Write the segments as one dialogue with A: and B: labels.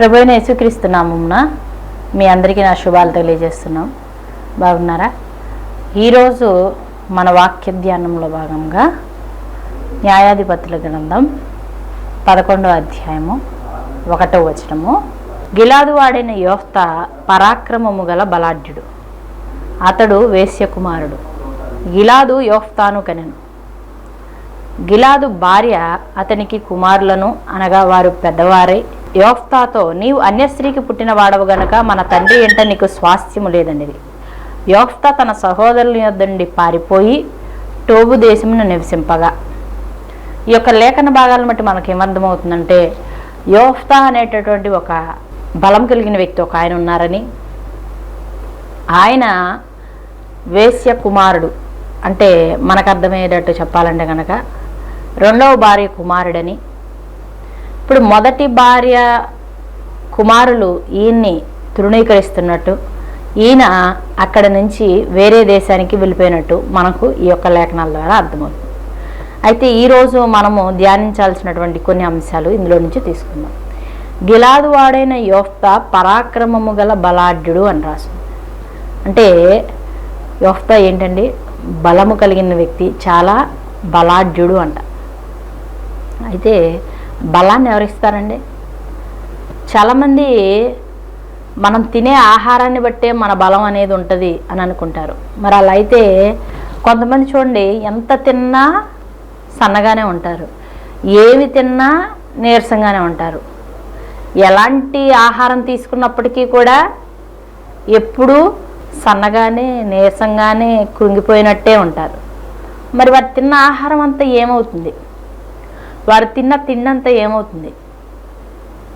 A: ప్రభువైన యేసుక్రీస్తు నామమున మీ అందరికీ నా శుభాలు తెలియజేస్తున్నాం. బాగున్నారా? ఈరోజు మన వాక్య ధ్యానంలో భాగంగా న్యాయాధిపతుల గ్రంథం 11వ అధ్యాయము 1వ వచనము. గిలాదు వాడైన యోఫ్తా పరాక్రమము గల బలాఢ్యుడు, అతడు వేశ్య కుమారుడు. గిలాదు యోఫ్తాను కనెను. గిలాదు భార్య అతనికి కుమారులను అనగా వారు పెద్దవారై యోఫ్తాతో, నీవు అన్యస్త్రీకి పుట్టిన వాడవు గనక మన తండ్రి ఎంట నీకు స్వాస్థ్యము లేదనేది. యోఫ్తా తన సహోదరుల యొద్ద నుండి పారిపోయి టోబు దేశమును నివసింపగా. ఈ యొక్క లేఖన భాగాలను బట్టి మనకి ఏమర్థమవుతుందంటే, యోఫ్తా అనేటటువంటి ఒక బలం కలిగిన వ్యక్తి ఒక ఆయన ఉన్నారని, ఆయన వేశ్య కుమారుడు అంటే మనకు అర్థమయ్యేటట్టు చెప్పాలంటే కనుక రెండవ భార్య కుమారుడని. ఇప్పుడు మొదటి భార్య కుమారులు ఈయన్ని తృణీకరిస్తున్నట్టు, ఈయన అక్కడ నుంచి వేరే దేశానికి వెళ్ళిపోయినట్టు మనకు ఈ యొక్క లేఖనాల ద్వారా అర్థమవుతుంది. అయితే ఈరోజు మనము ధ్యానించాల్సినటువంటి కొన్ని అంశాలు ఇందులో నుంచి తీసుకుందాం. గిలాదు వాడైన యోఫ్తా పరాక్రమము గల బలాఢ్యుడు అని రాస్తుంది. అంటే యోఫ్తా ఏంటండి? బలము కలిగిన వ్యక్తి, చాలా బలాఢ్యుడు అంట. అయితే బలాన్ని ఎవరిస్తారండి? చాలామంది మనం తినే ఆహారాన్ని బట్టే మన బలం అనేది ఉంటుంది అని అనుకుంటారు. మరి అలా అయితే కొంతమంది చూడండి, ఎంత తిన్నా సన్నగానే ఉంటారు, ఏమి తిన్నా నీరసంగానే ఉంటారు. ఎలాంటి ఆహారం తీసుకున్నప్పటికీ కూడా ఎప్పుడూ సన్నగానే నీరసంగానే కృంగిపోయినట్టే ఉంటారు. మరి వారు తిన్న ఆహారం అంతా ఏమవుతుంది? వారు తిన్న తిండంతా ఏమవుతుంది?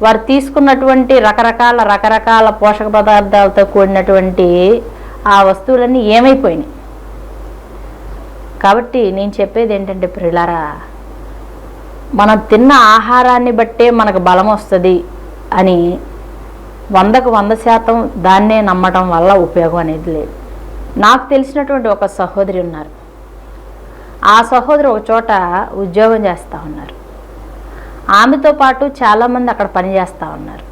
A: వారు తీసుకున్నటువంటి రకరకాల పోషక పదార్థాలతో కూడినటువంటి ఆ వస్తువులన్నీ ఏమైపోయినాయి? కాబట్టి నేను చెప్పేది ఏంటంటే ప్రియులారా, మనం తిన్న ఆహారాన్ని బట్టే మనకు బలం వస్తుంది అని 100కు 100% దాన్నే నమ్మటం వల్ల ఉపయోగం అనేది లేదు. నాకు తెలిసినటువంటి ఒక సహోదరి ఉన్నారు. ఆ సహోదరు ఒక చోట ఉద్యోగం చేస్తూ ఉన్నారు. ఆమెతో పాటు చాలామంది అక్కడ పనిచేస్తూ ఉన్నారు.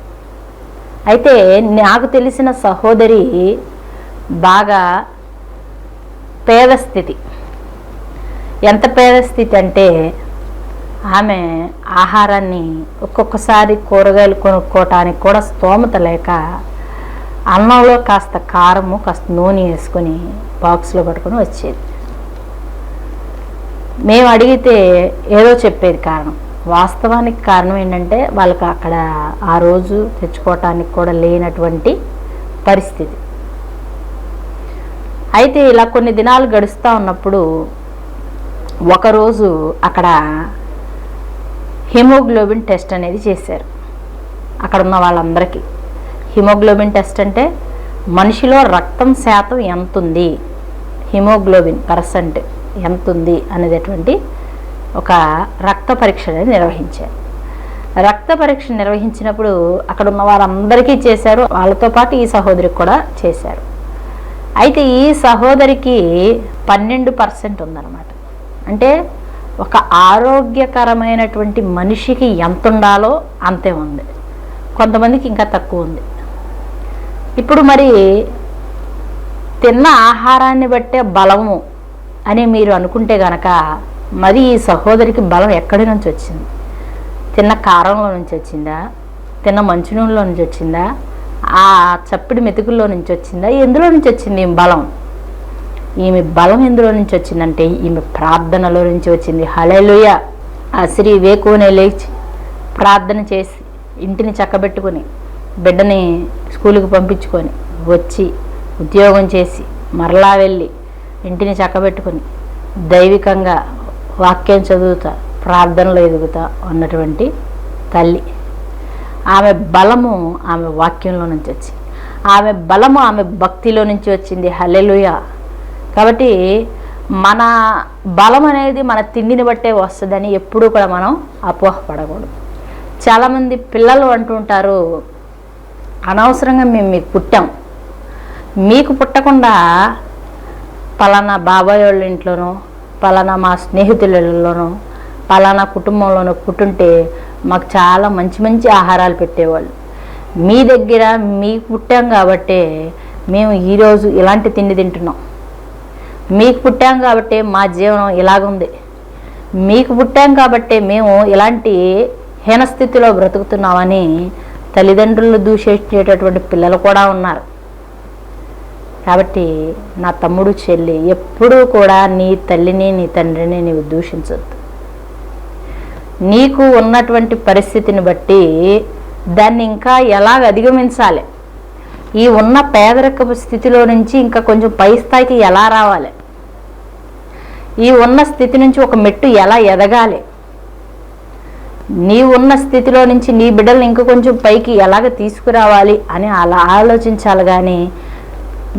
A: అయితే నాకు తెలిసిన సహోదరి బాగా పేద స్థితి. ఎంత పేద స్థితి అంటే, ఆమె ఆహారాన్ని ఒక్కొక్కసారి కూరగాయలు కొనుక్కోవటానికి కూడా స్తోమత లేక అన్నంలో కాస్త కారము కాస్త నూనె వేసుకొని బాక్స్లో పట్టుకొని వచ్చేది. మేము అడిగితే ఏదో చెప్పేది కారణం. వాస్తవానికి కారణం ఏంటంటే, వాళ్ళకి అక్కడ ఆ రోజు తెచ్చుకోవటానికి కూడా లేనటువంటి పరిస్థితి. అయితే ఇలా కొన్ని దినాలు గడుస్తూ ఉన్నప్పుడు ఒకరోజు అక్కడ హిమోగ్లోబిన్ టెస్ట్ అనేది చేశారు. అక్కడ ఉన్న వాళ్ళందరికీ హిమోగ్లోబిన్ టెస్ట్ అంటే మనిషిలో రక్తం శాతం ఎంత ఉంది, హిమోగ్లోబిన్ పర్సెంట్ ఎంత ఉంది అనేటటువంటి ఒక రక్త పరీక్ష అనేది నిర్వహించారు. రక్త పరీక్ష నిర్వహించినప్పుడు అక్కడ ఉన్న వారందరికీ చేశారు, వాళ్ళతో పాటు ఈ సహోదరికి కూడా చేశారు. అయితే ఈ సహోదరికి 12% ఉందన్నమాట. అంటే ఒక ఆరోగ్యకరమైనటువంటి మనిషికి ఎంత ఉండాలో అంతే ఉంది, కొంతమందికి ఇంకా తక్కువ ఉంది. ఇప్పుడు మరి తిన్న ఆహారాన్ని బట్టే బలము అని మీరు అనుకుంటే గనక, మరి ఈ సహోదరికి బలం ఎక్కడి నుంచి వచ్చింది? తిన్న కారంలో నుంచి వచ్చిందా? తిన్న మంచినూనెలో నుంచి వచ్చిందా? ఆ చప్పిడి మెతుకుల్లో నుంచి వచ్చిందా? ఎందులో నుంచి వచ్చింది ఈమె బలం? ఈమె బలం ఎందులో నుంచి వచ్చిందంటే ఈమె ప్రార్థనలో నుంచి వచ్చింది. హల్లెలూయా! ఆ స్త్రీ వేకువనే లేచి ప్రార్థన చేసి ఇంటిని చక్కబెట్టుకొని బిడ్డని స్కూలుకి పంపించుకొని వచ్చి ఉద్యోగం చేసి మరలా వెళ్ళి ఇంటిని చక్కబెట్టుకొని దైవికంగా వాక్యం చదువుతా ప్రార్థనలో ఎదుగుతా ఉన్నటువంటి తల్లి. ఆమె బలము ఆమె వాక్యంలో నుంచి వచ్చింది, ఆమె బలము ఆమె భక్తిలో నుంచి వచ్చింది. హల్లెలూయా! కాబట్టి మన బలం అనేది మన తిండిని బట్టే వస్తుందని ఎప్పుడూ కూడా మనం అపోహపడకూడదు. చాలామంది పిల్లలు అంటుంటారు, అనవసరంగా మేము మీకు పుట్టాం, మీకు పుట్టకుండా పలానా బాబాయ్ వాళ్ళ ఇంట్లోనో పలానా మా స్నేహితులలోనో పలానా కుటుంబంలోనో పుట్టుంటే మాకు చాలా మంచి మంచి ఆహారాలు పెట్టేవాళ్ళు, మీ దగ్గర మీకు పుట్టాం కాబట్టే మేము ఈరోజు ఇలాంటి తిండి తింటున్నాం. మీకు పుట్టాం కాబట్టే మా జీవనం ఇలాగుంది. మీకు పుట్టాం కాబట్టే మేము ఇలాంటి హీనస్థితిలో బ్రతుకుతున్నామని తల్లిదండ్రులను దూషించేటటువంటి పిల్లలు కూడా ఉన్నారు. కాబట్టి నా తమ్ముడు చెల్లి, ఎప్పుడూ కూడా నీ తల్లిని నీ తండ్రిని నీవు దూషించొద్దు. నీకు ఉన్నటువంటి పరిస్థితిని బట్టి దాన్ని ఇంకా ఎలాగ అధిగమించాలి, ఈ ఉన్న పేదరికపు స్థితిలో నుంచి ఇంకా కొంచెం పై స్థాయికి ఎలా రావాలి, ఈ ఉన్న స్థితి నుంచి ఒక మెట్టు ఎలా ఎదగాలి, నీ ఉన్న స్థితిలో నుంచి నీ బిడ్డలను ఇంకా కొంచెం పైకి ఎలాగ తీసుకురావాలి అని అలా ఆలోచించాలి. కానీ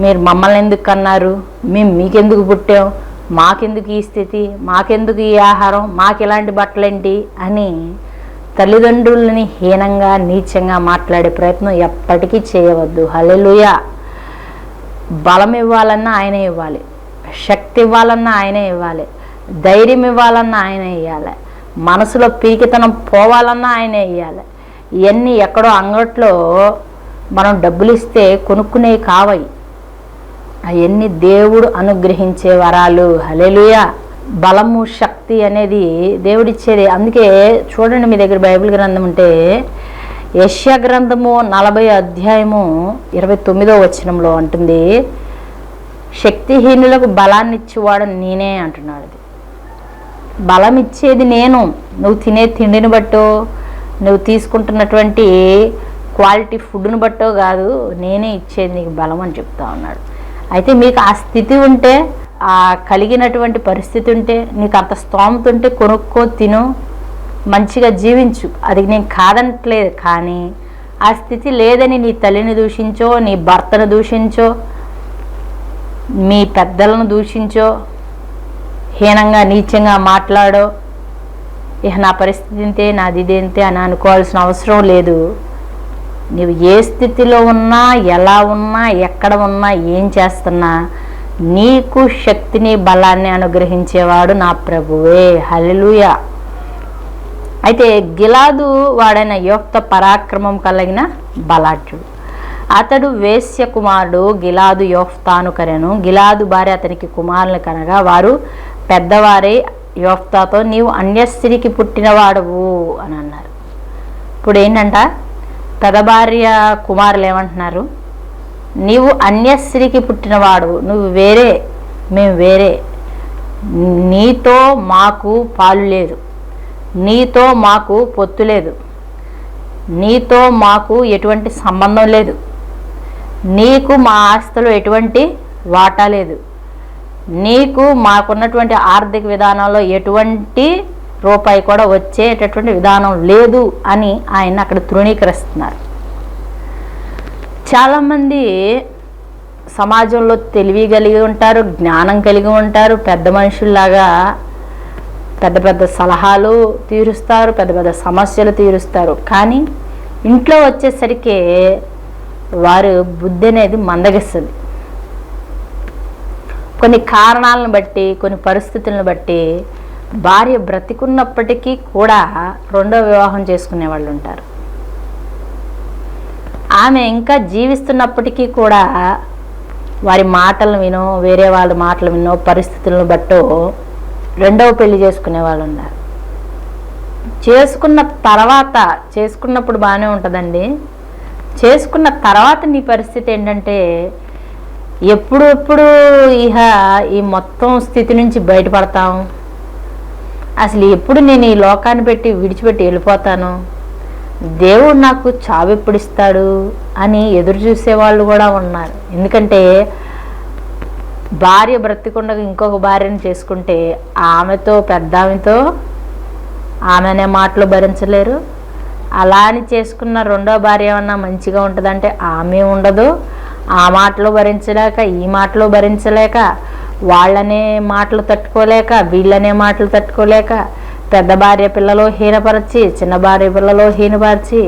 A: మీరు మమ్మల్ని ఎందుకు కన్నారు, మేము మీకెందుకు పుట్టాం, మాకెందుకు ఈ స్థితి, మాకెందుకు ఈ ఆహారం, మాకు ఇలాంటి బట్టలేంటి అని తల్లిదండ్రులని హీనంగా నీచంగా మాట్లాడే ప్రయత్నం ఎప్పటికీ చేయవద్దు. హల్లెలూయా. బలం ఇవ్వాలన్నా ఆయనే ఇవ్వాలి, శక్తి ఇవ్వాలన్నా ఆయనే ఇవ్వాలి, ధైర్యం ఇవ్వాలన్నా ఆయనే ఇవ్వాలి, మనసులో పీకితనం పోవాలన్నా ఆయనే ఇవ్వాలి. ఇవన్నీ ఎక్కడో అంగట్లో మనం డబ్బులు ఇస్తే కొనుక్కునేవి కావయి, అవన్నీ దేవుడు అనుగ్రహించే వరాలు. హల్లెలూయా. బలము శక్తి అనేది దేవుడిచ్చేది. అందుకే చూడండి, మీ దగ్గర బైబిల్ గ్రంథం ఉంటే యెషయా గ్రంథము 40 అధ్యాయము 29వ వచనంలో అంటుంది, శక్తిహీనులకు బలాన్ని ఇచ్చేవాడు నేనే అంటున్నాడు. బలం ఇచ్చేది నేను, నువ్వు తినే తిండిని బట్టో నువ్వు తీసుకుంటున్నటువంటి క్వాలిటీ ఫుడ్ని బట్టో కాదు, నేనే ఇచ్చేది నీకు బలం అని చెప్తా ఉన్నాడు. అయితే మీకు ఆ స్థితి ఉంటే, ఆ కలిగినటువంటి పరిస్థితి ఉంటే, నీకు అంత స్తోమత ఉంటే కొనుక్కో, తిను, మంచిగా జీవించు, అది నేను కాదనట్లేదు. కానీ ఆ స్థితి లేదని నీ తల్లిని దూషించో, నీ భర్తను దూషించో, మీ పెద్దలను దూషించో, హీనంగా నీచంగా మాట్లాడో, ఇక నా పరిస్థితి ఇంతే, నాది ఇదేంతే అని అనుకోవాల్సిన అవసరం లేదు. నీవు ఏ స్థితిలో ఉన్నా, ఎలా ఉన్నా, ఎక్కడ ఉన్నా, ఏం చేస్తున్నా, నీకు శక్తిని బలాన్ని అనుగ్రహించేవాడు నా ప్రభువే. హల్లెలూయా. అయితే గిలాదు వాడైన యోక్త పరాక్రమం కలిగిన బలాఢ్యుడు. అతడు వేశ్య కుమారుడు గిలాదు యోఫ్తాను కరెను. గిలాదు భార్య అతనికి కుమారులు కనగా వారు పెద్దవారే యోఫ్తాతో నీవు అన్యస్త్రీకి పుట్టినవాడవు అని అన్నారు. ఇప్పుడు ఏంటంట, పెద్ద భార్య కుమారులు ఏమంటున్నారు, నీవు అన్యస్త్రీకి పుట్టినవాడు, నువ్వు వేరే, మేము వేరే, నీతో మాకు పాలు లేదు, నీతో మాకు పొత్తు లేదు, నీతో మాకు ఎటువంటి సంబంధం లేదు, నీకు మా ఆస్తులు ఎటువంటి వాటా లేదు, నీకు మాకున్నటువంటి ఆర్థిక విధానంలో ఎటువంటి రూపాయి కూడా వచ్చేటటువంటి విధానం లేదు అని ఆయన అక్కడ తృణీకరిస్తున్నారు. చాలామంది సమాజంలో తెలివి కలిగి ఉంటారు, జ్ఞానం కలిగి ఉంటారు, పెద్ద మనుషుల్లాగా పెద్ద పెద్ద సలహాలు తీరుస్తారు, పెద్ద పెద్ద సమస్యలు తీరుస్తారు. కానీ ఇంట్లో వచ్చేసరికి వారు బుద్ధి అనేది మందగిస్తుంది. కొన్ని కారణాలను బట్టి, కొన్ని పరిస్థితులను బట్టి భార్య బ్రతికున్నప్పటికీ కూడా రెండో వివాహం చేసుకునే వాళ్ళు ఉంటారు. ఆమె ఇంకా జీవిస్తున్నప్పటికీ కూడా వారి మాటలను వినో, వేరే వాళ్ళ మాటలు వినో, పరిస్థితులను బట్టో రెండవ పెళ్లి చేసుకునే వాళ్ళు ఉన్నారు. చేసుకున్న తర్వాత, చేసుకున్నప్పుడు బాగానే ఉంటుందండి, చేసుకున్న తర్వాత నీ పరిస్థితి ఏంటంటే ఎప్పుడు ఇహ ఈ మొత్తం స్థితి నుంచి బయటపడతాం, అసలు ఎప్పుడు నేను ఈ లోకాన్ని పెట్టి విడిచిపెట్టి వెళ్ళిపోతాను, దేవుడు నాకు చావు ఎప్పుడు ఇస్తాడు అని ఎదురు చూసేవాళ్ళు కూడా ఉన్నారు. ఎందుకంటే భార్య బ్రతికుండగా ఇంకొక భార్యను చేసుకుంటే ఆమెతో, పెద్ద ఆమెతో, ఆమె అనే మాటలు భరించలేరు. అలా అని చేసుకున్న రెండో భార్య ఏమన్నా మంచిగా ఉంటుందంటే ఆమె ఉండదు. ఆ మాటలు భరించలేక, ఈ మాటలు భరించలేక, వాళ్ళనే మాటలు తట్టుకోలేక, వీళ్ళనే మాటలు తట్టుకోలేక, పెద్ద భార్య పిల్లలో హీనపరచి, చిన్న భార్య పిల్లలో హీనపరిచి,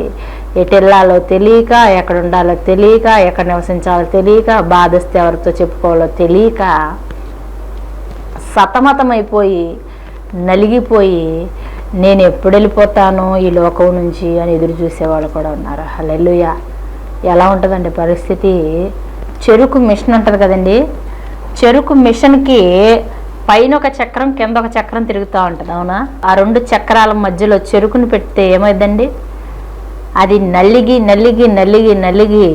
A: ఎటు వెళ్ళాలో తెలియక, ఎక్కడ ఉండాలో తెలియక, ఎక్కడ నివసించాలో తెలియక, బాధస్తే ఎవరితో చెప్పుకోవాలో తెలియక సతమతమైపోయి, నలిగిపోయి, నేను ఎప్పుడు వెళ్ళిపోతానో ఈ లోకం నుంచి అని ఎదురు చూసేవాళ్ళు కూడా ఉన్నారు. హల్లెలూయా. ఎలా ఉంటుందండి పరిస్థితి? చెరుకు మిషన్ ఉంటుంది కదండి, చెరుకు మిషన్కి పైన ఒక చక్రం కింద ఒక చక్రం తిరుగుతూ ఉంటుంది, అవునా? ఆ 2 చక్రాల మధ్యలో చెరుకుని పెడితే ఏమైందండి? అది నల్లిగి నల్లిగి నల్లిగి నల్లిగి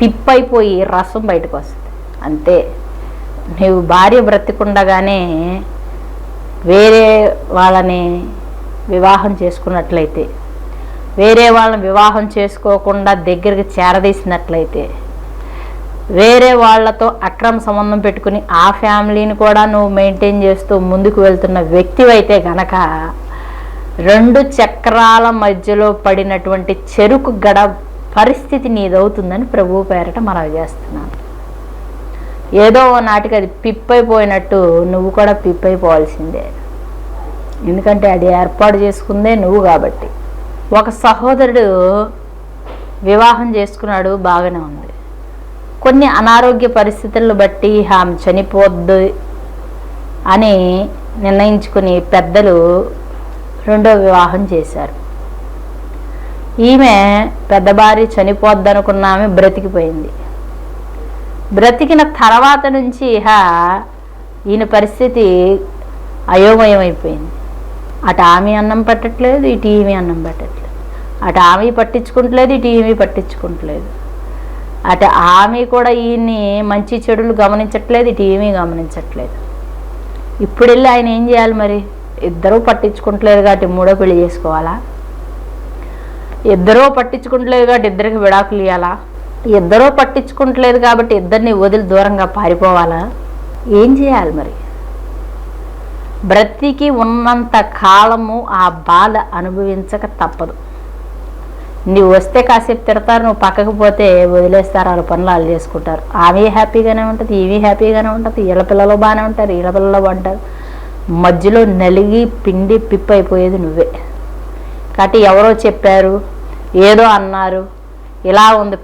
A: పిప్పైపోయి రసం బయటకు వస్తుంది. అంతే. నీవు భార్య బ్రతికుండగానే వేరే వాళ్ళని వివాహం చేసుకున్నట్లయితే, వేరే వాళ్ళని వివాహం చేసుకోకుండా దగ్గరికి చేరదీసినట్లయితే, వేరే వాళ్ళతో అక్రమ సంబంధం పెట్టుకుని ఆ ఫ్యామిలీని కూడా నువ్వు మెయింటైన్ చేస్తూ ముందుకు వెళ్తున్న వ్యక్తివైతే గనక 2 చక్రాల మధ్యలో పడినటువంటి చెరుకు గడ పరిస్థితి నీదవుతుందని ప్రభువు పేరట మనవి చేస్తున్నాను. ఏదో నాటికి అది పిప్పైపోయినట్టు నువ్వు కూడా పిప్పైపోవాల్సిందే. ఎందుకంటే అది ఏర్పాటు చేసుకుందే నువ్వు కాబట్టి. ఒక సహోదరుడు వివాహం చేసుకున్నాడు, బాగానే ఉంది. కొన్ని అనారోగ్య పరిస్థితులను బట్టి ఆమె చనిపోద్దు అని నిర్ణయించుకుని పెద్దలు 2వ వివాహం చేశారు. ఈమె పెద్ద భార్య చనిపోద్ది అనుకున్న ఆమె బ్రతికిపోయింది. బ్రతికిన తర్వాత నుంచి ఈయన పరిస్థితి అయోమయం అయిపోయింది. అటు ఆమె అన్నం పెట్టట్లేదు, ఇటు ఈమె అన్నం పెట్టట్లేదు. అటు ఆమె పట్టించుకుంటలేదు, ఇటు ఈమె పట్టించుకుంటలేదు. అటు ఆమె కూడా ఈయన్ని మంచి చెడులు గమనించట్లేదు, ఇటు ఈమె గమనించట్లేదు. ఇప్పుడు వెళ్ళి ఆయన ఏం చేయాలి మరి? ఇద్దరూ పట్టించుకుంటలేదు కాబట్టి 3వ పెళ్లి చేసుకోవాలా? ఇద్దరూ పట్టించుకుంటలేదు కాబట్టి ఇద్దరికి విడాకులు ఇవ్వాలా? ఇద్దరూ పట్టించుకుంటలేదు కాబట్టి ఇద్దరిని వదిలి దూరంగా పారిపోవాలా? ఏం చేయాలి మరి? బ్రతికి ఉన్నంత కాలము ఆ బాధ అనుభవించక తప్పదు. నువ్వు వస్తే కాసేపు తిడతారు, నువ్వు పక్కకు పోతే వదిలేస్తారు, వాళ్ళ పనులు వాళ్ళు చేసుకుంటారు. ఆమె హ్యాపీగానే ఉంటుంది, ఈమె హ్యాపీగానే ఉంటుంది, వీళ్ళ పిల్లలు బాగానే ఉంటారు, వీళ్ళ పిల్లలు బాగుంటారు. మధ్యలో నలిగి పిండి పిప్పి అయిపోయేది నువ్వే. కాబట్టి ఎవరో చెప్పారు, ఏదో అన్నారు, ఇలా ఉంది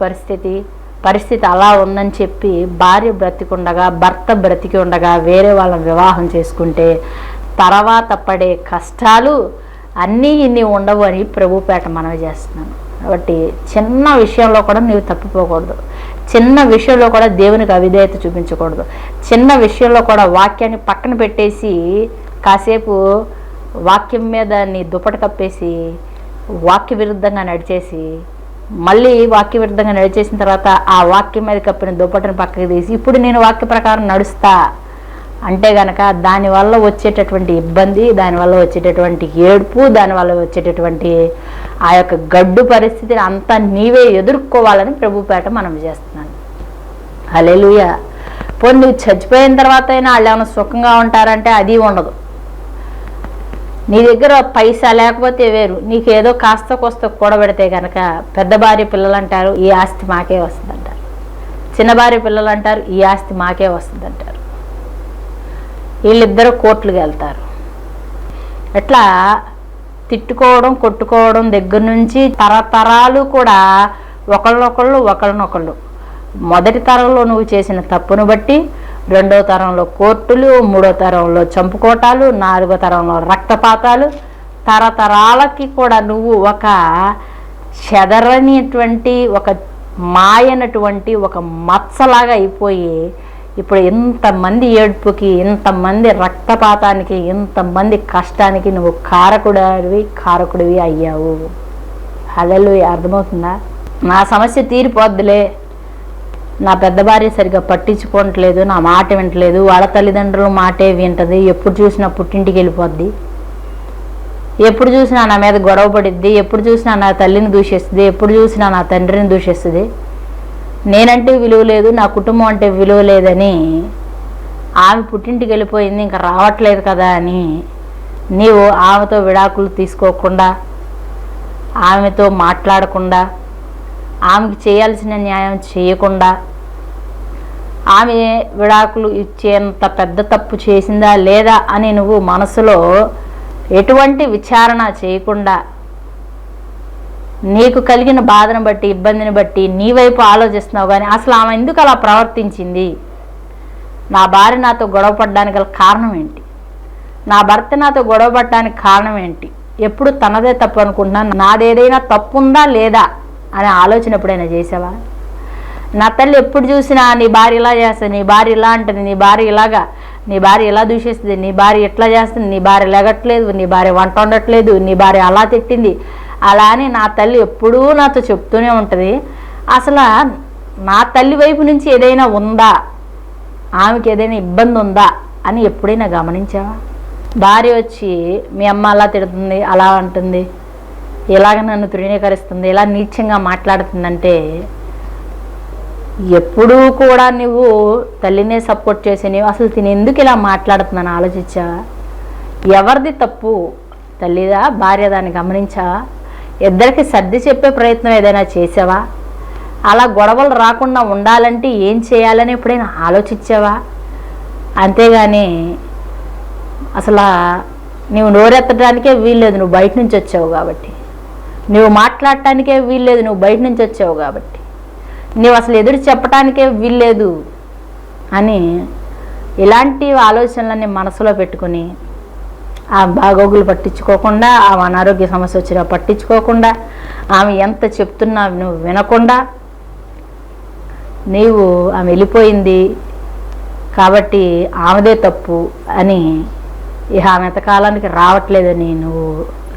A: పరిస్థితి అలా ఉందని చెప్పి భార్య బ్రతికుండగా, భర్త బ్రతికి ఉండగా వేరే వాళ్ళని వివాహం చేసుకుంటే తర్వాత పడే కష్టాలు అన్నీ ఇన్ని ఉండవు అని ప్రభుపేట మనవి చేస్తున్నాను. కాబట్టి చిన్న విషయంలో కూడా నీవు తప్పిపోకూడదు. చిన్న విషయంలో కూడా దేవునికి అవిధేయత చూపించకూడదు. చిన్న విషయంలో కూడా వాక్యాన్ని పక్కన పెట్టేసి కాసేపు వాక్యం మీద నీ దుప్పటి కప్పేసి వాక్య విరుద్ధంగా నడిచేసి మళ్ళీ వాక్య విరుద్ధంగా నడిచేసిన తర్వాత ఆ వాక్యం మీద కప్పిన దుప్పటిని పక్కకి తీసి ఇప్పుడు నేను వాక్య ప్రకారం నడుస్తా అంటే గనక దానివల్ల వచ్చేటటువంటి ఇబ్బంది, దానివల్ల వచ్చేటటువంటి ఏడుపు, దానివల్ల వచ్చేటటువంటి ఆ యొక్క గడ్డు పరిస్థితిని అంతా నీవే ఎదుర్కోవాలని ప్రభుపేట మనం చేస్తున్నాను. హల్లెలూయా. పోనీ నువ్వు చచ్చిపోయిన తర్వాత అయినా వాళ్ళు ఏమైనా సుఖంగా ఉంటారంటే అది ఉండదు. నీ దగ్గర పైసా లేకపోతే వేరు, నీకేదో కాస్త కోస్త కూడబెడితే కనుక పెద్ద భార్య పిల్లలు అంటారు ఈ ఆస్తి మాకే వస్తుంది అంటారు, చిన్న భార్య పిల్లలు అంటారు ఈ ఆస్తి మాకే వస్తుంది అంటారు. వీళ్ళిద్దరూ కోర్టులకు వెళ్తారు. ఎట్లా తిట్టుకోవడం కొట్టుకోవడం దగ్గర నుంచి తరతరాలు కూడా ఒకళ్ళనొకళ్ళు మొదటి తరంలో నువ్వు చేసిన తప్పును బట్టి 2వ తరంలో కోర్టులు, 3వ తరంలో చంపుకోటాలు, 4వ తరంలో రక్తపాతాలు, తరతరాలకి కూడా నువ్వు ఒక చెదరనిటువంటి ఒక మాయనటువంటి ఒక మచ్చలాగా అయిపోయి ఇప్పుడు ఇంతమంది ఏడుపుకి, ఇంతమంది రక్తపాతానికి, ఇంతమంది కష్టానికి నువ్వు కారకుడివి అయ్యావు. హల్లెలూయా. అర్థమవుతుందా? నా సమస్య తీరిపోద్దులే, నా పెద్ద భార్య సరిగ్గా పట్టించుకోవట్లేదు, నా మాట వింటలేదు, వాళ్ళ తల్లిదండ్రుల మాటే వింటది, ఎప్పుడు చూసినా పుట్టింటికి వెళ్ళిపోద్ది, ఎప్పుడు చూసినా నా మీద గొడవ పడిద్ది, ఎప్పుడు చూసినా నా తల్లిని దూషిస్తుంది, ఎప్పుడు చూసినా నా తండ్రిని దూషిస్తుంది, నేనంటే విలువ లేదు, నా కుటుంబం అంటే విలువ లేదని ఆమె పుట్టింటికి వెళ్ళిపోయింది, ఇంకా రావట్లేదు కదా అని నీవు ఆమెతో విడాకులు తీసుకోకుండా, ఆమెతో మాట్లాడకుండా, ఆమెకి చేయాల్సిన న్యాయం చేయకుండా, ఆమె విడాకులు ఇచ్చేంత పెద్ద తప్పు చేసిందా లేదా అని నువ్వు మనసులో ఎటువంటి విచారణ చేయకుండా నీకు కలిగిన బాధను బట్టి, ఇబ్బందిని బట్టి నీ వైపు ఆలోచిస్తున్నావు. కానీ అసలు ఆమె ఎందుకు అలా ప్రవర్తించింది, నా భార్య నాతో గొడవ పడడానికి గల కారణం ఏంటి, నా భర్త నాతో గొడవ పడడానికి కారణం ఏంటి, ఎప్పుడు తనదే తప్పు అనుకుంటున్నాను, నాదేదైనా తప్పు ఉందా లేదా అనే ఆలోచన ఎప్పుడైనా చేసావా? నా తల్లి ఎప్పుడు చూసినా నీ భార్య ఇలా చేస్తుంది, నీ భార్య ఇలా అంటుంది, నీ భార్య ఇలాగా, నీ భార్య ఇలా దూషిస్తుంది, నీ భార్య ఎట్లా చేస్తుంది, నీ భార్య లెగట్లేదు, నీ భార్య వంట వండట్లేదు, నీ భార్య అలా తిట్టింది, అలా అని నా తల్లి ఎప్పుడూ నాతో చెప్తూనే ఉంటుంది. అసలు నా తల్లి వైపు నుంచి ఏదైనా ఉందా, ఆమెకి ఏదైనా ఇబ్బంది ఉందా అని ఎప్పుడైనా గమనించావా? భార్య వచ్చి మీ అమ్మ అలా తిడుతుంది, అలా అంటుంది, ఇలాగ నన్ను తృణీకరిస్తుంది, ఇలా నీచంగా మాట్లాడుతుందంటే ఎప్పుడూ కూడా నువ్వు తల్లినే సపోర్ట్ చేసి నీవు అసలు తిని ఎందుకు ఇలా మాట్లాడుతున్నాను ఆలోచించావా? ఎవరిది తప్పు, తల్లిదా భార్య? దాన్ని గమనించావా? ఇద్దరికి సర్ది చెప్పే ప్రయత్నం ఏదైనా చేసావా? అలా గొడవలు రాకుండా ఉండాలంటే ఏం చేయాలని ఎప్పుడైనా ఆలోచించావా? అంతేగాని అసలు నువ్వు నోరెత్తడానికే వీల్లేదు, నువ్వు బయట నుంచి వచ్చావు కాబట్టి, నువ్వు మాట్లాడటానికే వీల్లేదు, నువ్వు బయట నుంచి వచ్చావు కాబట్టి, నువ్వు అసలు ఎదురు చెప్పటానికే వీల్లేదు అని ఇలాంటి ఆలోచనలన్నీ మనసులో పెట్టుకుని ఆ బాగోగులు పట్టించుకోకుండా, ఆమె అనారోగ్య సమస్య వచ్చినా పట్టించుకోకుండా, ఆమె ఎంత చెప్తున్నా నువ్వు వినకుండా, నీవు ఆమె వెళ్ళిపోయింది కాబట్టి ఆమెదే తప్పు అని ఇక ఆమె ఎంతకాలానికి రావట్లేదని నువ్వు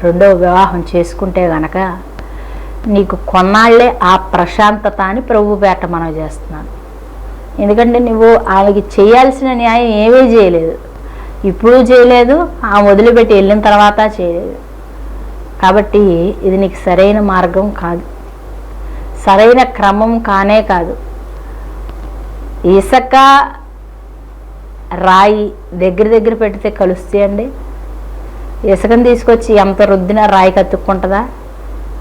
A: రెండవ వివాహం చేసుకుంటే గనక నీకు కొన్నాళ్లే ఆ ప్రశాంతత అని ప్రభు పేట మనం చేస్తున్నాను. ఎందుకంటే నువ్వు ఆమెకి చేయాల్సిన న్యాయం ఏమీ చేయలేదు, ఇప్పుడు చేయలేదు, ఆమె వదిలిపెట్టి వెళ్ళిన తర్వాత చేయలేదు. కాబట్టి ఇది నీకు సరైన మార్గం కాదు, సరైన క్రమం కానే కాదు. ఇసుక రాయి దగ్గర పెడితే కలుస్తాయండి? ఇసుకని తీసుకొచ్చి ఎంత రుద్దినా రాయి కత్తుక్కుంటుందా?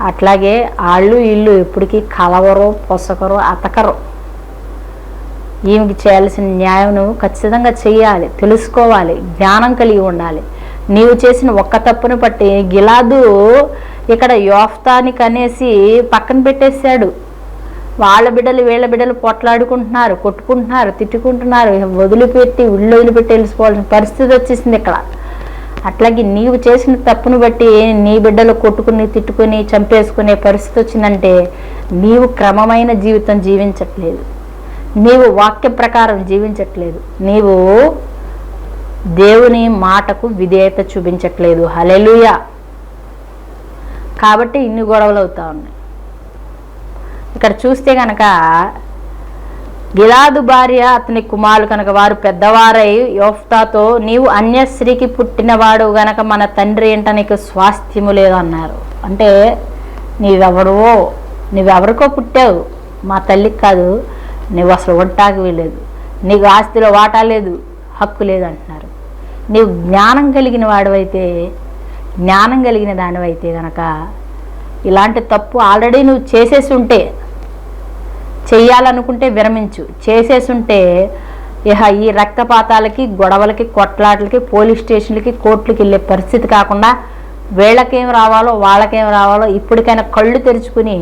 A: అట్లాగే ఆళ్ళు ఇల్లు ఎప్పటికీ కలవరు, పొసకరు, అతకరు. ఈమెకి చేయాల్సిన న్యాయం నువ్వు ఖచ్చితంగా చెయ్యాలి, తెలుసుకోవాలి, జ్ఞానం కలిగి ఉండాలి. నీవు చేసిన ఒక్క తప్పును బట్టి గిలాదు ఇక్కడ యోఫ్తానికి అనేసి పక్కన పెట్టేశాడు. వాళ్ళ బిడ్డలు వీళ్ళ బిడ్డలు పొట్లాడుకుంటున్నారు, కొట్టుకుంటున్నారు, తిట్టుకుంటున్నారు, వదిలిపెట్టి ఇళ్ళు వదిలిపెట్టి వెళ్ళిపోవాల్సిన పరిస్థితి వచ్చేసింది ఇక్కడ. అట్లాగే నీవు చేసిన తప్పును బట్టి నీ బిడ్డలు కొట్టుకుని తిట్టుకుని చంపేసుకునే పరిస్థితి వచ్చిందంటే నీవు క్రమమైన జీవితం జీవించట్లేదు, నీవు వాక్య ప్రకారం జీవించట్లేదు, నీవు దేవుని మాటకు విధేయత చూపించట్లేదు. హల్లెలూయా. కాబట్టి ఇన్ని గొడవలు అవుతా ఉన్నాయి. ఇక్కడ చూస్తే కనుక గిలాదు భార్య అతని కుమారులు కనుక వారు పెద్దవారై యోఫ్తాతో, నీవు అన్య స్త్రీకి పుట్టినవాడు గనక మన తండ్రి ఏంట నీకు స్వాస్థ్యము లేదు అన్నారు. అంటే నువ్వెవరికో పుట్టావు, మా తల్లికి కాదు, నువ్వు అసలు వంటాకు వీలేదు, నీకు ఆస్తిలో వాటా లేదు, హక్కు లేదు అంటున్నారు. నీవు జ్ఞానం కలిగిన వాడివైతే, జ్ఞానం కలిగిన దానివైతే గనక ఇలాంటి తప్పు ఆల్రెడీ నువ్వు చేసేసి ఉంటే, చెయ్యాలనుకుంటే విరమించు, చేసేసి ఉంటే ఇహ ఈ రక్తపాతాలకి, గొడవలకి, కొట్లాటలకి, పోలీస్ స్టేషన్లకి, కోర్టులకి వెళ్ళే పరిస్థితి కాకుండా వీళ్ళకేం రావాలో వాళ్ళకేం రావాలో ఇప్పటికైనా కళ్ళు తెరుచుకుని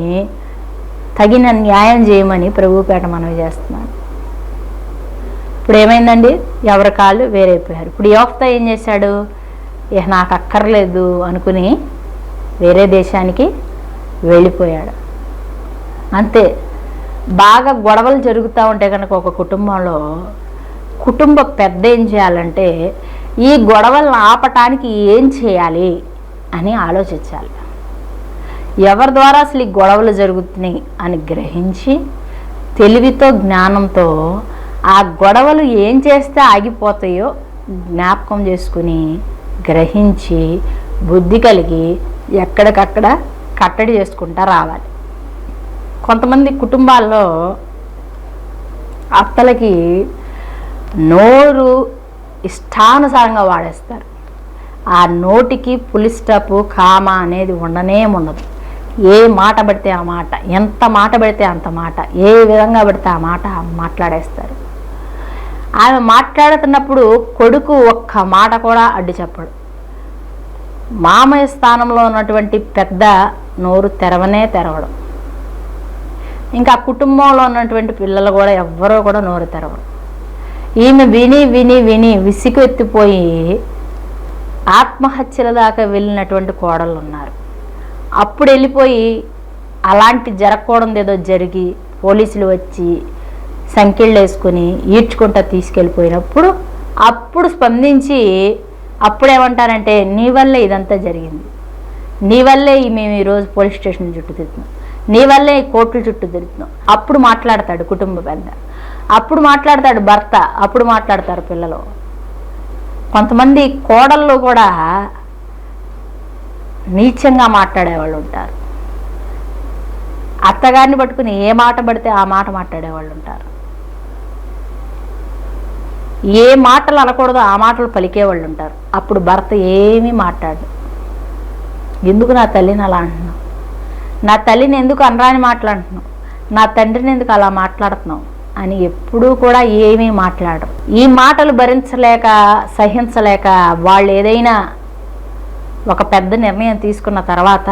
A: తగిన న్యాయం చేయమని ప్రభుపేట మనవి చేస్తున్నాను. ఇప్పుడు ఏమైందండి? ఎవరి కాళ్ళు వేరైపోయారు. ఇప్పుడు యోఫ్తా ఏం చేశాడు? ఇహ నాకు అక్కర్లేదు అనుకుని వేరే దేశానికి వెళ్ళిపోయాడు. అంతే. బాగా గొడవలు జరుగుతూ ఉంటే కనుక ఒక కుటుంబంలో కుటుంబ పెద్ద ఏం చేయాలంటే ఈ గొడవలను ఆపటానికి ఏం చేయాలి అని ఆలోచించాలి. ఎవరి ద్వారా అసలు ఈ గొడవలు జరుగుతున్నాయి అని గ్రహించి తెలివితో, జ్ఞానంతో ఆ గొడవలు ఏం చేస్తే ఆగిపోతాయో జ్ఞాపకం చేసుకుని గ్రహించి బుద్ధి కలిగి ఎక్కడికక్కడ కట్టడి చేసుకుంటా రావాలి. కొంతమంది కుటుంబాల్లో అత్తలకి నోరు ఇష్టానుసారంగా వాడేస్తారు. ఆ నోటికి పులి స్టాప్, కామా అనేది ఉండదు. ఏ మాట పడితే ఆ మాట, ఎంత మాట పడితే అంత మాట, ఏ విధంగా పడితే ఆ మాట మాట్లాడేస్తారు. ఆమె మాట్లాడుతున్నప్పుడు కొడుకు ఒక్క మాట కూడా అడ్డు చెప్పడు. మామయ్య స్థానంలో ఉన్నటువంటి పెద్ద నోరు తెరవడం. ఇంకా కుటుంబంలో ఉన్నటువంటి పిల్లలు కూడా ఎవ్వరూ కూడా నోరు తెరవరు. ఈమె విని విని విని విసిగి ఎత్తిపోయి ఆత్మహత్యల దాకా వెళ్ళినటువంటి కోడళ్ళు ఉన్నారు. అప్పుడు వెళ్ళిపోయి అలాంటి జరగకూడదు ఏదో జరిగి పోలీసులు వచ్చి సంఖ్యలు వేసుకుని ఈడ్చుకుంటా తీసుకెళ్ళిపోయినప్పుడు అప్పుడు స్పందించి అప్పుడేమంటారంటే నీ వల్లే ఇదంతా జరిగింది, నీ వల్లే మేము ఈరోజు పోలీస్ స్టేషన్ చుట్టూ తిరుగుతున్నాం, నీ వల్లే కోర్టుల చుట్టూ తిరుగుతున్నాం. అప్పుడు మాట్లాడతాడు కుటుంబ పెద్ద, అప్పుడు మాట్లాడతాడు భర్త, అప్పుడు మాట్లాడతారు పిల్లలు. కొంతమంది కోడళ్ళు కూడా నీచంగా మాట్లాడేవాళ్ళు ఉంటారు. అత్తగారిని పట్టుకుని ఏ మాట పడితే ఆ మాట మాట్లాడేవాళ్ళు ఉంటారు. ఏ మాటలు అనకూడదో ఆ మాటలు పలికేవాళ్ళు ఉంటారు. అప్పుడు భర్త ఏమీ మాట్లాడు, ఎందుకు నా తల్లిని అలా అంటున్నావు, నా తల్లిని ఎందుకు అనరాని మాట్లాడుతున్నావు, నా తండ్రిని ఎందుకు అలా మాట్లాడుతున్నావు అని ఎప్పుడూ కూడా ఏమీ మాట్లాడరు. ఈ మాటలు భరించలేక సహించలేక వాళ్ళు ఏదైనా ఒక పెద్ద నిర్ణయం తీసుకున్న తర్వాత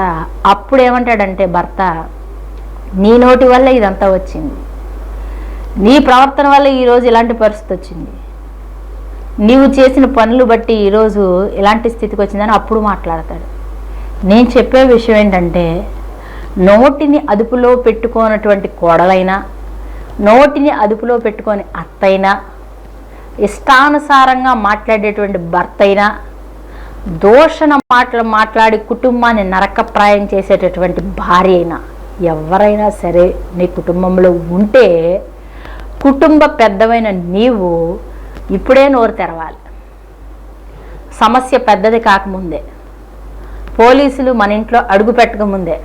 A: అప్పుడు ఏమంటాడంటే భర్త, నీ నోటి వల్ల ఇదంతా వచ్చింది, నీ ప్రవర్తన వల్ల ఈరోజు ఇలాంటి పరిస్థితి వచ్చింది, నీవు చేసిన పనులు బట్టి ఈరోజు ఇలాంటి స్థితికి వచ్చిందని అప్పుడు మాట్లాడతాడు. నేను చెప్పే విషయం ఏంటంటే నోటిని అదుపులో పెట్టుకోనటువంటి కోడలైనా, నోటిని అదుపులో పెట్టుకొని అత్తైనా, ఇష్టానుసారంగా మాట్లాడేటువంటి భర్త అయినా, దూషణ మాటలు మాట్లాడి కుటుంబాన్ని నరకప్రాయం చేసేటటువంటి భార్య అయినా, ఎవరైనా సరే నీ కుటుంబంలో ఉంటే కుటుంబ పెద్దవైన నీవు ఇప్పుడే నోరు తెరవాలి. సమస్య పెద్దది కాకముందే, పోలీసులు మన ఇంట్లో అడుగు పెట్టకముందే,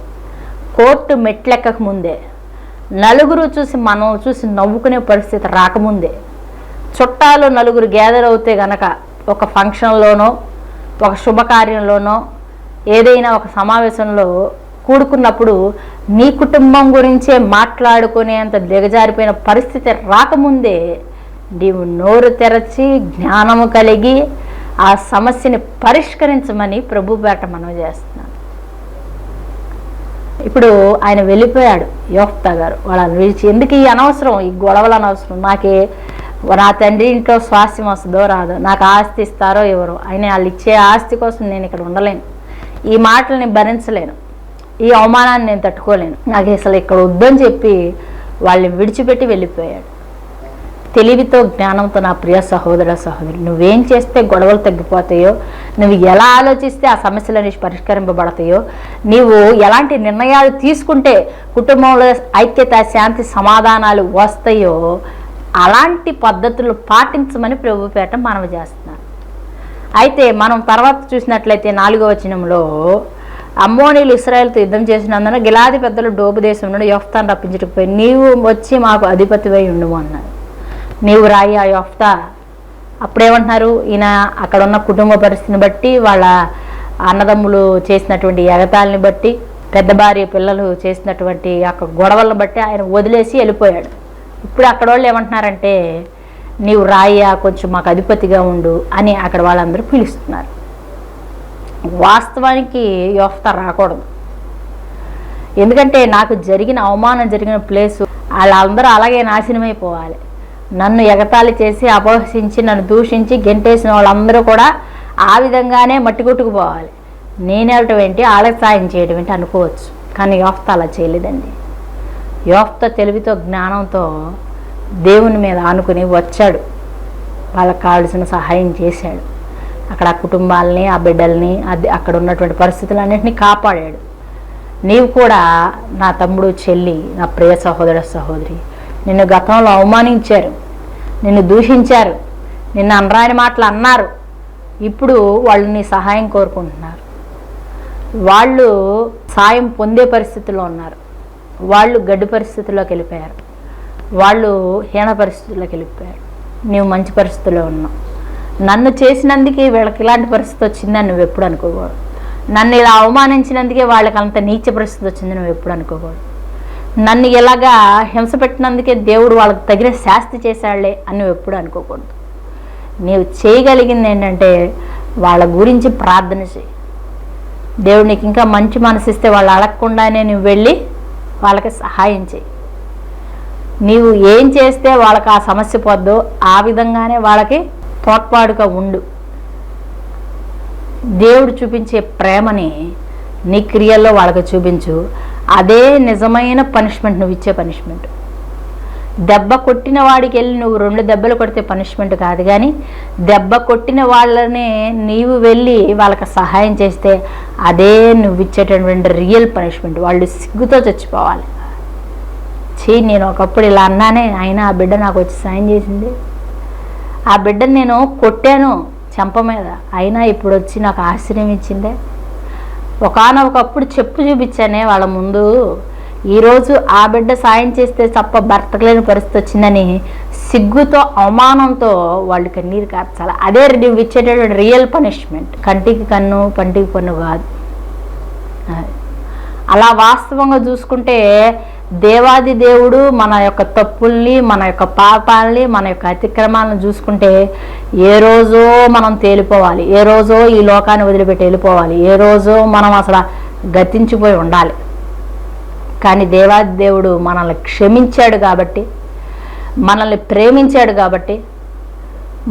A: కోర్టు మెట్లెక్కక ముందే, నలుగురు చూసి మనం చూసి నవ్వుకునే పరిస్థితి రాకముందే, చుట్టాలు నలుగురు గ్యాదర్ అవుతే గనక ఒక ఫంక్షన్లోనో ఒక శుభకార్యంలోనో ఏదైనా ఒక సమావేశంలో కూడుకున్నప్పుడు నీ కుటుంబం గురించే మాట్లాడుకునేంత దిగజారిపోయిన పరిస్థితి రాకముందే నీవు నోరు తెరచి జ్ఞానము కలిగి ఆ సమస్యని పరిష్కరించమని ప్రభు పేట మనం చేస్తున్నాను. ఇప్పుడు ఆయన వెళ్ళిపోయాడు యోఫ్తా గారు, వాళ్ళని విడిచి. ఎందుకు ఈ అనవసరం, ఈ గొడవలు అనవసరం, నా తండ్రి ఇంట్లో స్వాస్థ్యం వస్తుందో రాదో, నాకు ఆస్తి ఇస్తారో ఎవరో, ఆయన వాళ్ళు ఇచ్చే ఆస్తి కోసం నేను ఇక్కడ ఉండలేను, ఈ మాటలు భరించలేను, ఈ అవమానాన్ని నేను తట్టుకోలేను, నాకు అసలు ఇక్కడ వద్దని చెప్పి వాళ్ళని విడిచిపెట్టి వెళ్ళిపోయాడు. తెలివితో జ్ఞానంతో నా ప్రియ సహోదర సహోదరు, నువ్వేం చేస్తే గొడవలు తగ్గిపోతాయో, నువ్వు ఎలా ఆలోచిస్తే ఆ సమస్యలు అనేవి పరిష్కరింపబడతాయో, నీవు ఎలాంటి నిర్ణయాలు తీసుకుంటే కుటుంబంలో ఐక్యత శాంతి సమాధానాలు వస్తాయో అలాంటి పద్ధతులు పాటించమని ప్రభుపేట మనవి చేస్తున్నారు. అయితే మనం తర్వాత చూసినట్లయితే 4వ వచనంలో అమ్మోనీయులు ఇశ్రాయేలుతో యుద్ధం చేసినందున గిలాది పెద్దలు డోబు దేశం నుండి యోఫ్తాను రప్పించకపోయి నీవు వచ్చి మాకు అధిపతివై ఉండుము అన్నారు. నీవు రాయి ఆ యోఫ్తా. అప్పుడేమంటున్నారు, ఈయన అక్కడ ఉన్న కుటుంబ పరిస్థితిని బట్టి, వాళ్ళ అన్నదమ్ములు చేసినటువంటి ఎగతాళిని బట్టి, పెద్ద భార్య పిల్లలు చేసినటువంటి యొక్క గొడవలను బట్టి ఆయన వదిలేసి వెళ్ళిపోయాడు. ఇప్పుడు అక్కడ వాళ్ళు ఏమంటున్నారంటే నీవు రాయ్యా, కొంచెం మాకు అధిపతిగా ఉండు అని అక్కడ వాళ్ళందరూ పిలుస్తున్నారు. వాస్తవానికి యోఫ్తా రాకూడదు. ఎందుకంటే నాకు జరిగిన అవమానం జరిగిన ప్లేసు వాళ్ళందరూ అలాగే నాశనమైపోవాలి. నన్ను ఎగతాళి చేసి అపహసించి నన్ను దూషించి గెంటేసిన వాళ్ళందరూ కూడా ఆ విధంగానే మట్టి కొట్టుకుపోవాలి. నేను వెళ్ళటం ఏంటి, వాళ్ళకి సాయం చేయడం ఏంటి అనుకోవచ్చు. కానీ యోఫ్తా అలా చేయలేదండి. యోఫ్తా తెలివితో జ్ఞానంతో దేవుని మీద ఆనుకుని వచ్చాడు, వాళ్ళకి కావాల్సిన సహాయం చేశాడు. అక్కడ ఆ కుటుంబాలని, ఆ బిడ్డల్ని, అది అక్కడ ఉన్నటువంటి పరిస్థితులన్నింటినీ కాపాడాడు. నీవు కూడా నా తమ్ముడు చెల్లి, నా ప్రియ సహోదర సహోదరి, నిన్ను గతంలో అవమానించారు, నిన్ను దూషించారు, నిన్ను అనరాని మాటలు అన్నారు. ఇప్పుడు వాళ్ళు నీ సహాయం కోరుకుంటున్నారు. వాళ్ళు సాయం పొందే పరిస్థితిలో ఉన్నారు. వాళ్ళు గడ్డి పరిస్థితుల్లోకి వెళ్ళిపోయారు, వాళ్ళు హీన పరిస్థితుల్లోకి వెళ్ళిపోయారు. నీవు మంచి పరిస్థితిలో ఉన్నావు. నన్ను చేసినందుకే వీళ్ళకి ఇలాంటి పరిస్థితి వచ్చిందని నువ్వు ఎప్పుడు అనుకోకూడదు. నన్ను ఇలా అవమానించినందుకే వాళ్ళకి అంత నీచ పరిస్థితి వచ్చింది నువ్వు ఎప్పుడు అనుకోకూడదు. నన్ను ఇలాగా హింస పెట్టినందుకే దేవుడు వాళ్ళకి తగిన శాస్తి చేశాడులే అని నువ్వు ఎప్పుడు అనుకోకూడదు. నీవు చేయగలిగింది ఏంటంటే వాళ్ళ గురించి ప్రార్థన చేయి. దేవుడు నీకు ఇంకా మంచి మనసు ఇస్తే వాళ్ళు అడగకుండానే నువ్వు వెళ్ళి వాళ్ళకి సహాయం చేయి. నీవు ఏం చేస్తే వాళ్ళకి ఆ సమస్య పోద్దో ఆ విధంగానే వాళ్ళకి తోడ్పాటుగా ఉండు. దేవుడు చూపించే ప్రేమని నీ క్రియల్లో వాళ్ళకి చూపించు. అదే నిజమైన పనిష్మెంట్, నువ్వు ఇచ్చే పనిష్మెంట్. దెబ్బ కొట్టిన వాడికి వెళ్ళి నువ్వు 2 దెబ్బలు కొడితే పనిష్మెంట్ కాదు, కానీ దెబ్బ కొట్టిన వాళ్ళనే నీవు వెళ్ళి వాళ్ళకి సహాయం చేస్తే అదే నువ్వు ఇచ్చేటటువంటి రియల్ పనిష్మెంట్. వాళ్ళు సిగ్గుతో చచ్చిపోవాలి. నేను ఒకప్పుడు ఇలా అన్నానే, అయినా ఆ బిడ్డ నాకు వచ్చి సాయం చేసింది. ఆ బిడ్డను నేను కొట్టాను చెంప మీద, అయినా ఇప్పుడు వచ్చి నాకు ఆశ్రయం ఇచ్చిందే. ఒకనొకప్పుడు చెప్పు చూపించానే వాళ్ళ ముందు, ఈరోజు ఆ బిడ్డ సాయం చేస్తే తప్ప బ్రతకలేని పరిస్థితి వచ్చిందని సిగ్గుతో అవమానంతో వాళ్ళు కన్నీరు కార్చాలి. అదే నువ్వు ఇచ్చేటటువంటి రియల్ పనిష్మెంట్. కంటికి కన్ను పంటికి పన్ను కాదు. అలా వాస్తవంగా చూసుకుంటే దేవాది దేవుడు మన యొక్క తప్పుల్ని, మన యొక్క పాపాలని, మన యొక్క అతిక్రమాలను చూసుకుంటే ఏ రోజో మనం తేలిపోవాలి, ఏ రోజో ఈ లోకాన్ని వదిలిపెట్టి వెళ్ళిపోవాలి, ఏ రోజో మనం అసలు గతించిపోయి ఉండాలి. కానీ దేవాది దేవుడు మనల్ని క్షమించాడు కాబట్టి, మనల్ని ప్రేమించాడు కాబట్టి,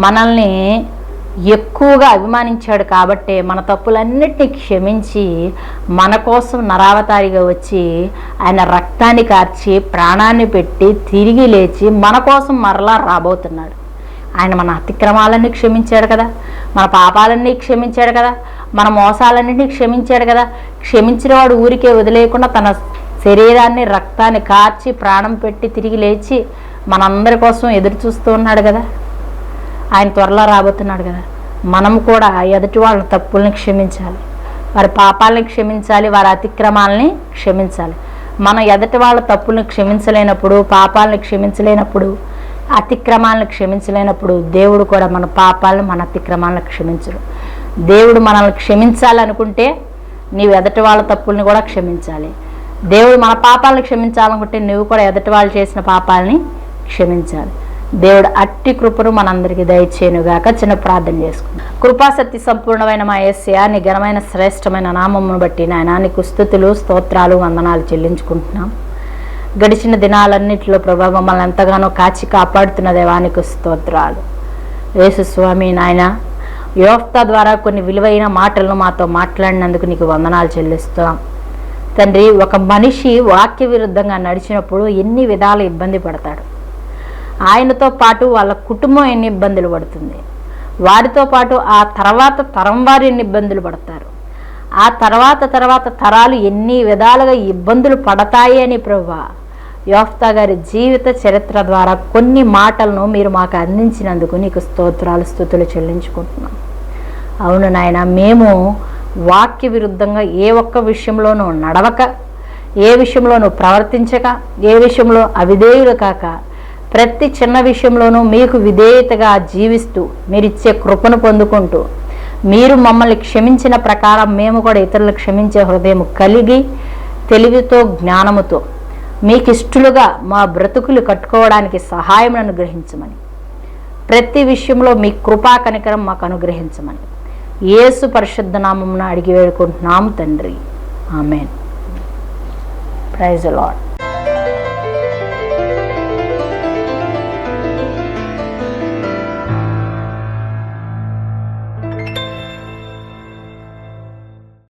A: మనల్ని ఎక్కువగా అభిమానించాడు కాబట్టి మన తప్పులన్నిటినీ క్షమించి మన కోసం నరావతారిగా వచ్చి ఆయన రక్తాన్ని కార్చి ప్రాణాన్ని పెట్టి తిరిగి లేచి మన కోసం మరలా రాబోతున్నాడు. ఆయన మన అతిక్రమాలన్నీ క్షమించాడు కదా, మన పాపాలన్నీ క్షమించాడు కదా, మన మోసాలన్నింటినీ క్షమించాడు కదా. క్షమించిన వాడు ఊరికే వదిలేయకుండా తన శరీరాన్ని రక్తాన్ని కార్చి ప్రాణం పెట్టి తిరిగి లేచి మనందరి కోసం ఎదురు చూస్తూ ఉన్నాడు కదా. ఆయన త్వరలో రాబోతున్నాడు కదా. మనం కూడా ఎదుటి వాళ్ళ తప్పుల్ని క్షమించాలి, వారి పాపాలని క్షమించాలి, వారి అతిక్రమాలని క్షమించాలి. మనం ఎదుటి వాళ్ళ తప్పుల్ని క్షమించలేనప్పుడు, పాపాలని క్షమించలేనప్పుడు, అతిక్రమాలను క్షమించలేనప్పుడు దేవుడు కూడా మన పాపాలను, మన అతిక్రమాలను క్షమించడు. దేవుడు మనల్ని క్షమించాలనుకుంటే నీవు ఎదుటి వాళ్ళ తప్పుల్ని కూడా క్షమించాలి. దేవుడు మన పాపాలను క్షమించాలనుకుంటే నువ్వు కూడా ఎదుటి వాళ్ళు చేసిన పాపాలని క్షమించాలి. దేవుడు అట్టి కృపను మనందరికీ దయచేయునుగాక. చిన్న ప్రార్థన చేసుకుందాం. కృపాసక్తి సంపూర్ణమైన మా యేసయ్యా, నీ ఘనమైన శ్రేష్టమైన నామమును బట్టి నాయనా నీకు స్తుతులు, స్తోత్రాలు, వందనాలు చెల్లించుకుంటున్నాం. గడిచిన దినాలన్నింటిలో ప్రభా మమ్మల్ని ఎంతగానో కాచి కాపాడుతున్న దేవానికి స్తోత్రాలు. యేసు స్వామి నాయన, యోఫ్తా ద్వారా కొన్ని విలువైన మాటలను మాతో మాట్లాడినందుకు నీకు వందనాలు చెల్లిస్తున్నాం తండ్రి. ఒక మనిషి వాక్య విరుద్ధంగా నడిచినప్పుడు ఎన్ని విధాల ఇబ్బంది పడతాడు. ఆయనతో పాటు వాళ్ళ కుటుంబం ఎన్ని ఇబ్బందులు పడుతుంది, వారితో పాటు ఆ తర్వాత తరం వారు ఎన్ని ఇబ్బందులు పడతారు, ఆ తర్వాత తరాలు ఎన్ని విధాలుగా ఇబ్బందులు పడతాయి అని ప్రభువా యోఫ్తా గారి జీవిత చరిత్ర ద్వారా కొన్ని మాటలను మీరు మాకు అందించినందుకు నీకు స్తోత్రాలు, స్తుతులు చెల్లించుకుంటున్నాం. అవును నాయన, మేము వాక్య విరుద్ధంగా ఏ ఒక్క విషయంలోనూ నడవక, ఏ విషయంలోనూ ప్రవర్తించక, ఏ విషయంలో అవిధేయులు కాక, ప్రతి చిన్న విషయంలోనూ మీకు విధేయతగా జీవిస్తూ మీరిచ్చే కృపను పొందుకుంటూ, మీరు మమ్మల్ని క్షమించిన ప్రకారం మేము కూడా ఇతరులు క్షమించే హృదయం కలిగి తెలివితో జ్ఞానముతో మీకు ఇష్టలుగా మా బ్రతుకులు కట్టుకోవడానికి సహాయం అనుగ్రహించమని, ప్రతి విషయంలో మీ కృపా కనికరం మాకు అనుగ్రహించమని యేసు పరిశుద్ధ నామమున అడిగి వేడుకుంటున్నాము తండ్రి. ఆమేన్. Praise the lord.